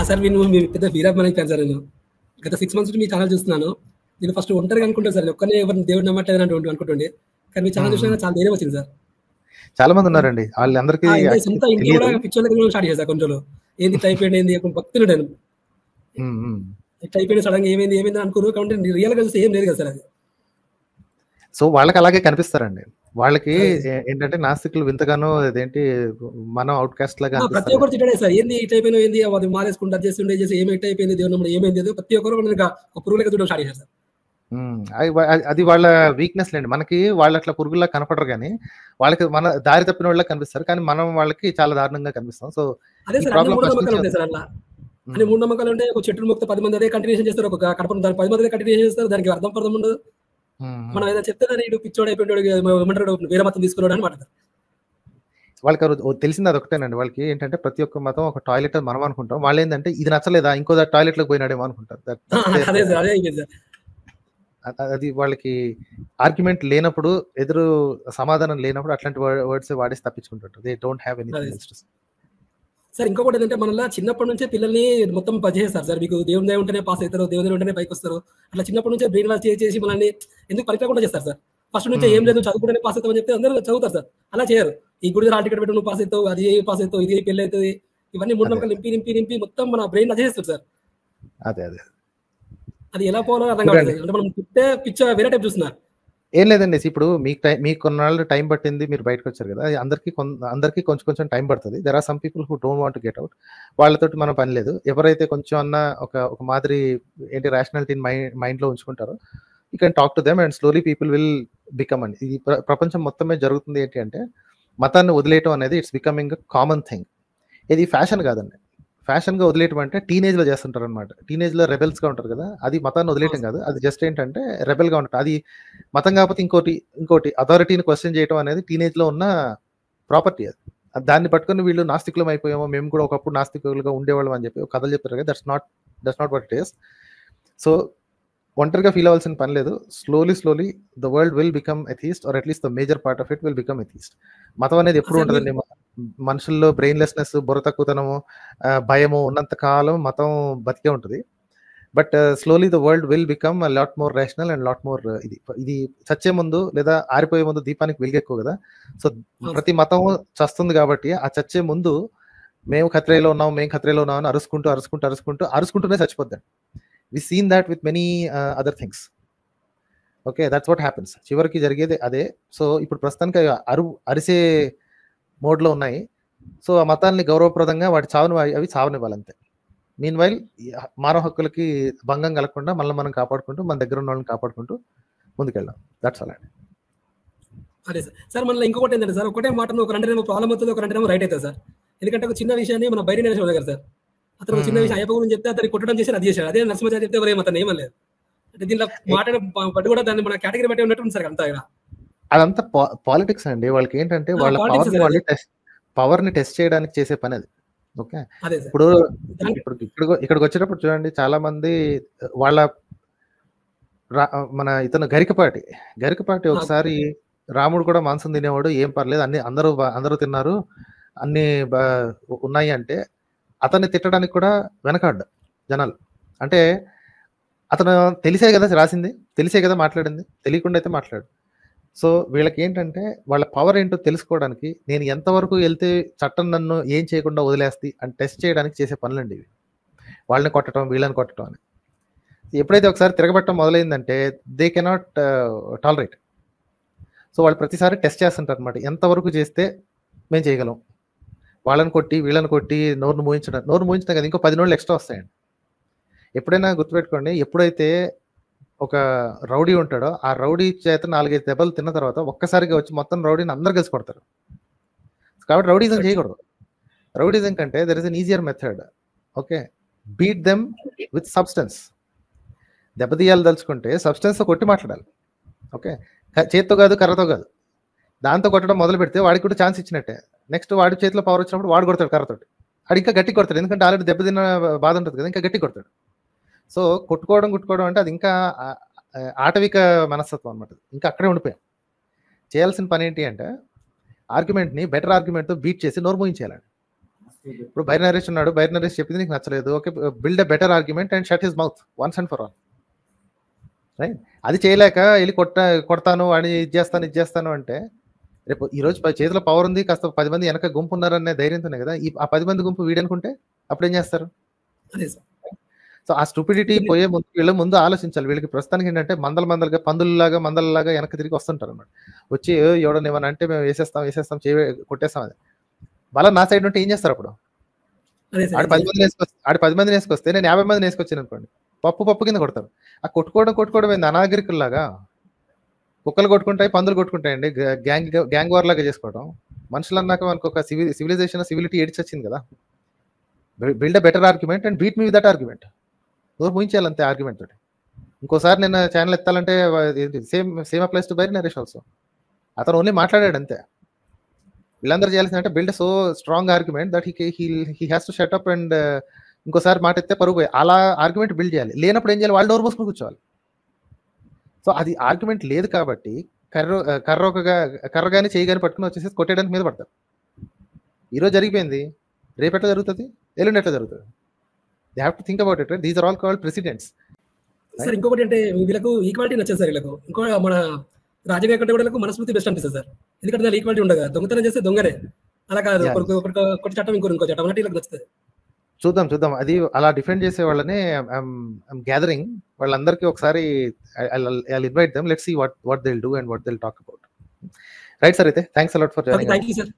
Sir మీ పెద్ద వీరాభిమాని fan sir. నేను గత 6 మంత్స్ నుంచి మీ ఛానల్ చూస్తున్నాను. నేను ఫస్ట్ ఒంటరిగా అనుకుంటాను సార్, ఒక్కనే ఎవరిని దేవుడు నమ్మట్లేదు అనుకుంటుండే. కానీ మీ ఛానల్ చూసినా చాలా ధైర్యం వచ్చింది సార్. చాలా మంది ఉన్నారండి, వాళ్ళందరికీ సొంత ఇంట్లో కూడా పిచ్చోళ్ళకి స్టార్ట్ చేశారు కొన్ని రోజులు. ఏంది టైప్ ఏంది భక్తులు నేను టైప్ సడన్ గా ఏమైంది అనుకున్నాను. కాబట్టి రియల్ గా చూస్తే ఏం లేదు కదా సార్ అది. సో వాళ్ళకి అలాగే కనిపిస్తారండి. వాళ్ళకి ఏంటంటే నాస్తికులు వింతగానో అదేంటి మనం అవుట్ కాస్ట్ లాగా ప్రతి ఒక్కరు తిట్టాడే సార్. ఏంది ఇట్ అయిపోయినా, ఏంది అది మారేసుకుంటా చేస్తుండే చేసి ఏమైతే అయిపోయింది దేవుడు ఏమైంది ప్రతి ఒక్కరు పురుగులకి చూడడం స్టార్ట్ చేశారు సార్. అది వాళ్ళ వీక్నెస్ లేండి. మనకి వాళ్ళు అట్లా పురుగుల్లా కనపడరు, కానీ వాళ్ళకి మన దారి తప్పిన వాళ్ళ కనిపిస్తారు, కానీ మనం వాళ్ళకి చాలా దారుణంగా కనిపిస్తాం. సో అదే సార్, అన్ని మూఢనమ్మకాలు ఉంటాయి సార్. అలా అన్ని మూఢనమ్మకాలు ఉంటాయి. ఒక చెట్టును మొక్కితే 10 మంది అదే కంటిన్యూషన్ చేస్తారు, ఒక కడపను దాని 10 మంది కంటిన్యూషన్ చేస్తారు. దానికి అర్థం ఉండదు. మనం ఏదైనా చెప్తే దాన్ని ఇటు పిచ్చోడు అయిపోయాడు, ఏమంటారు వేరే మతం తీసుకున్నాడు అని మాట్లాడతారు. వాళ్ళకి తెలిసింది అదొకటేనండి. వాళ్ళకి ఏంటంటే ప్రతి ఒక్క మతం ఒక టాయిలెట్ మనం అనుకుంటాం, వాళ్ళు ఏంటంటే ఇది నచ్చలేదా ఇంకో టాయిలెట్ లోకి పోయినాడేమో అనుకుంటారు. అది వాళ్ళకి ఆర్గ్యుమెంట్ లేనప్పుడు, ఎదురు సమాధానం లేనప్పుడు అట్లాంటి వర్డ్స్ వాడేసి తప్పించుకుంటారు. They don't have anything. Sir ఇంకొకటి ఏంటంటే మనల్ని చిన్నప్పటి నుంచే పిల్లల్ని మొత్తం చేస్తారు సార్. మీకు దేవుని ఉంటేనే పాస్ అవుతారు, దేవుని ఉంటేనే పైకి వస్తారు, అట్లా చిన్నప్పటి నుంచే బ్రెయిన్ వాష్ చేసి మనల్ని ఎందుకు పరీక్ష చేస్తారు సార్. ఫస్ట్ నుంచే ఏం లేదు చదువుకుంటేనే పాస్ అవుతామని చెప్తే అందరూ చదువుతారు సార్. అలా చేయరు. ఈ గుడి హాల్ టికెట్ పెట్టి నువ్వు పాస్ అవుతావు, అది పాస్ అవుతావు, ఇది పెళ్లి అవుతుంది, ఇవన్నీ మూఢనమ్మకాలు నింపి మొత్తం మన బ్రెయిన్ చేస్తారు సార్. అదే అది ఎలా పోవాలో అర్థం కాదు. అంటే మనం పుట్టే పిచ్చ వేరే టైప్ చూస్తున్నారు. ఏం లేదండి, ఇప్పుడు మీకు కొన్నాళ్ళు టైం పట్టింది, మీరు బయటకు వచ్చారు కదా, అందరికీ కొంచెం టైం పడుతుంది. There are some people who don't want to get out. వాళ్ళతోటి మనం పని లేదు. ఎవరైతే కొంచెం అన్న ఒక మాదిరి ఏంటి రేషనాలిటీని మైండ్లో ఉంచుకుంటారో, you can talk to them and slowly people will become అండి. ఇది ప్రపంచం మొత్తమే జరుగుతుంది. ఏంటి అంటే మతాన్ని వదిలేయటం అనేది ఇట్స్ బికమింగ్ కామన్ థింగ్. ఇది ఫ్యాషన్ కాదండి. ఫ్యాషన్గా వదిలేయటం అంటే టీనేజ్లో చేస్తుంటారు అనమాట. టీనేజ్లో రెబెల్స్గా ఉంటారు కదా, అది మతాన్ని వదిలేయటం కాదు, అది జస్ట్ ఏంటంటే రెబెల్గా ఉంటారు. అది మతం కాకపోతే ఇంకోటి అథారిటీని క్వశ్చన్ చేయడం అనేది టీనేజ్లో ఉన్న ప్రాపర్టీ. అది దాన్ని పట్టుకుని వీళ్ళు నాస్తికులం అయిపోయామో, మేము కూడా ఒకప్పుడు నాస్తికులుగా ఉండేవాళ్ళం అని చెప్పి కథలు చెప్తారు కదా, that's not what it is. So ఒంటరిగా ఫీల్ అవ్వాల్సిన పని లేదు. Slowly the world will become atheist, or at least the major part of it will become atheist. మతం అనేది ఎప్పుడు ఉంటుందండి, మనుషుల్లో బ్రెయిన్లెస్నెస్, బుర్ర తక్కువతనము, భయము ఉన్నంత కాలం మతం బతికే ఉంటుంది. But slowly the world will become lot more rational and lot more ఇది చచ్చే ముందు లేదా ఆరిపోయే ముందు దీపానికి వెలుగు ఎక్కువ కదా. సో ప్రతి మతం చస్తుంది కాబట్టి ఆ చచ్చే ముందు మేము ఖత్రేలో ఉన్నాం అని అరుచుకుంటూనే చచ్చిపోద్దాం. We seen that with many other things. Okay, that's what happens. చివరికి జరిగేది అదే. సో ఇప్పుడు ప్రస్తుతానికి అరిసే మోడ్లో ఉన్నాయి. సో ఆ మతాల్ని గౌరవప్రదంగా వాటి అవి చావనివ్వాలంతే. మీన్ వైల్ మానవ హక్కులకి భంగం కలగకుండా మనల్ని మనం కాపాడుకుంటూ, మన దగ్గర ఉన్న వాళ్ళని కాపాడుకుంటూ ముందుకెళ్దాం. That's all. అదే సార్ మనలో ఇంకొకటి ఏంటంటే సార్, ఒకటే మాట ఒక రెండేమో ప్రాబ్లం అవుతుంది, ఒక రెండేమో రైట్ అవుతుంది సార్. ఎందుకంటే ఒక చిన్న విషయాన్ని మన బయట నేర్చుకోవాలి కదా సార్. అతను చిన్న విషయం అయ్యప్ప గురించి చెప్తే అతను కొట్టడం చేసి అది చేశాడు. అదే నరసింహాచార్య చెప్తే ఎవరు అతను ఏమలేదు. అంటే దీనిలో మాట బట్టి కూడా దాన్ని మన కేటగిరీ బట్టి ఉన్నట్టు సార్ అంతా. అదంతా పాలిటిక్స్ అండి. వాళ్ళకి ఏంటంటే వాళ్ళ పవర్ ని టెస్ట్ చేయడానికి చేసే పని అది. ఓకే, ఇప్పుడు ఇక్కడికి వచ్చేటప్పుడు చూడండి, చాలా మంది మన ఇతను గరికపాటి ఒకసారి రాముడు కూడా మాంసం తినేవాడు, ఏం పర్లేదు, అందరూ తిన్నారు, అన్ని ఉన్నాయి అంటే అతన్ని తిట్టడానికి కూడా వెనకాడ్డు జనాలు. అంటే అతను తెలిసే కదా రాసింది, తెలిసే కదా మాట్లాడింది, తెలియకుండా అయితే మాట్లాడు. సో వీళ్ళకి ఏంటంటే వాళ్ళ పవర్ ఏంటో తెలుసుకోవడానికి, నేను ఎంతవరకు వెళ్తే చట్టం నన్ను ఏం చేయకుండా వదిలేస్తే అని టెస్ట్ చేయడానికి చేసే పనులండి ఇవి. వాళ్ళని కొట్టడం, వీళ్ళని కొట్టడం అని. ఎప్పుడైతే ఒకసారి తిరగబట్టడం మొదలైందంటే దే కెనాట్ టాలరేట్. సో వాళ్ళు ప్రతిసారి టెస్ట్ చేస్తుంటారు అనమాట, ఎంతవరకు చేస్తే మేము చేయగలం. వాళ్ళని కొట్టి వీళ్ళని కొట్టి నోరును మూయించడం కదా, ఇంకో 10 నోళ్ళు ఎక్స్ట్రా వస్తాయండి. ఎప్పుడైనా గుర్తుపెట్టుకోండి, ఎప్పుడైతే ఒక రౌడీ ఉంటాడో ఆ రౌడీ చేత 4-5 దెబ్బలు తిన్న తర్వాత ఒక్కసారిగా వచ్చి మొత్తం రౌడీని అందరు కలిసి కొడతారు. కాబట్టి రౌడీజం చేయకూడదు. రౌడీజం కంటే there is an easier method. Okay, beat them with substance. దెబ్బతీయాలు దలుచుకుంటే సబ్స్టెన్స్తో కొట్టి మాట్లాడాలి. ఓకే, చేత్తో కాదు, కర్రతో కాదు, దాంతో కొట్టడం మొదలు పెడితే వాడికి కూడా ఛాన్స్ ఇచ్చినట్టే. నెక్స్ట్ వాడి చేతిలో పవర్ వచ్చినప్పుడు వాడు కొడతాడు కర్రతోటి, వాడు ఇంకా గట్టి కొడతాడు, ఎందుకంటే ఆల్రెడీ దెబ్బతిన్న బాధ ఉంటుంది కదా, ఇంకా గట్టి కొడతాడు. సో కొట్టుకోవడం అంటే అది ఇంకా ఆటవిక మనస్తత్వం అనమాట. ఇంకా అక్కడే ఉండిపోయాం. చేయాల్సిన పని ఏంటి అంటే ఆర్గ్యుమెంట్ని బెటర్ ఆర్గ్యుమెంట్తో బీట్ చేసి నోరు మూయించేయాలండి. ఇప్పుడు బైర్ నరేష్ ఉన్నాడు, బైర్ నరేష్ చెప్పింది నీకు నచ్చలేదు, okay build a better argument and shut his mouth once and for all, right? అది చేయలేక వెళ్ళి కొడతాను వాడిని ఇది చేస్తాను అంటే రేపు ఈ రోజు చేతిలో పవర్ ఉంది, కాస్త 10 మంది వెనక గుంపు ఉన్నారనే ధైర్యంతోనే కదా ఆ 10 మంది గుంపు వీడనుకుంటే అప్పుడు ఏం చేస్తారు? అదే సార్. సో ఆ స్టూపిడిటీ పోయే ముందు వీళ్ళ ముందు ఆలోచించాలి. వీళ్ళకి ప్రస్తుతానికి ఏంటంటే మందలుగా మందలలాగా వెనక తిరిగి వస్తుంటారు అనమాట. వచ్చి ఎవడని ఏమన్నా అంటే మేము వేసేస్తాం కొట్టేస్తాం. అది బలం నా సైడ్ ఉంటే ఏం చేస్తారు అప్పుడు? అదే సార్. ఆడు 10 మందిని వేసుకొస్తే నేను 50 మందిని వేసుకొచ్చాను అనుకోండి, పప్పు కింద కొడతారు. ఆ కొట్టుకోవడం ఏంది అనాగరికుల్లాగా? కుక్కలు కొట్టుకుంటాయి, పందులు కొట్టుకుంటాయండి, గ్యాంగ్ వార్ లాగా చేసుకోవడం. మనుషులు అన్నాక మనకు ఒక సివిలిటీ ఏడిచి వచ్చింది కదా. Build a better argument and beat me with that argument. నోరు ముయించాలి అంతే ఆర్గ్యుమెంట్ తోటి. ఇంకోసారి నేను ఛానల్ ఎత్తాలంటే same applies to Bairi Naresh also. అతను ఓన్లీ మాట్లాడాడు అంతే. వీళ్ళందరూ చేయాల్సిందంటే build so strong argument that he has to shut up and ఇంకోసారి మాట ఎత్తే పరుగు పోయి అలా ఆర్గ్యుమెంట్ బిల్డ్ చేయాలి. లేనప్పుడు ఏం చేయాలి? వాళ్ళు డోర్ మూసుకుని కూర్చోవాలి. సో అది ఆర్గ్యుమెంట్ లేదు కాబట్టి కర్ర కానీ చేయి కానీ పట్టుకుని వచ్చేసి కొట్టేయడానికి మీద పడతారు. ఈరోజు జరిగిపోయింది, రేపు ఎట్లా జరుగుతుంది, ఎల్లుండి ఎట్లా జరుగుతుంది? They have to think about it. These are all called presidents. Sir ఇంకొకటి అంటే వీళ్ళకు ఈక్వాలిటీ నచ్చదు సార్. వీళ్ళకు ఇంకో మన రాజకీయ కంటే కూడా వీళ్ళకు మనస్మృతి బెస్ట్ అనిపిస్తుంది సార్. ఎందుకంటే దాని ఈక్వాలిటీ ఉండగా దొంగతనం చేస్తే దొంగనే, అలా కాదు ఒకటి చట్టం ఇంకో చట్టం అన్నట్టు వీళ్ళకి నచ్చుతుంది. చూద్దాం. అది అలా డిఫెండ్ చేసే వాళ్ళని గ్యాదరింగ్ వాళ్ళందరికీ ఒకసారి I'll invite them. Let's see what they'll do and what they'll talk about. Right, sir. Thanks a lot for joining us. Thank you, sir.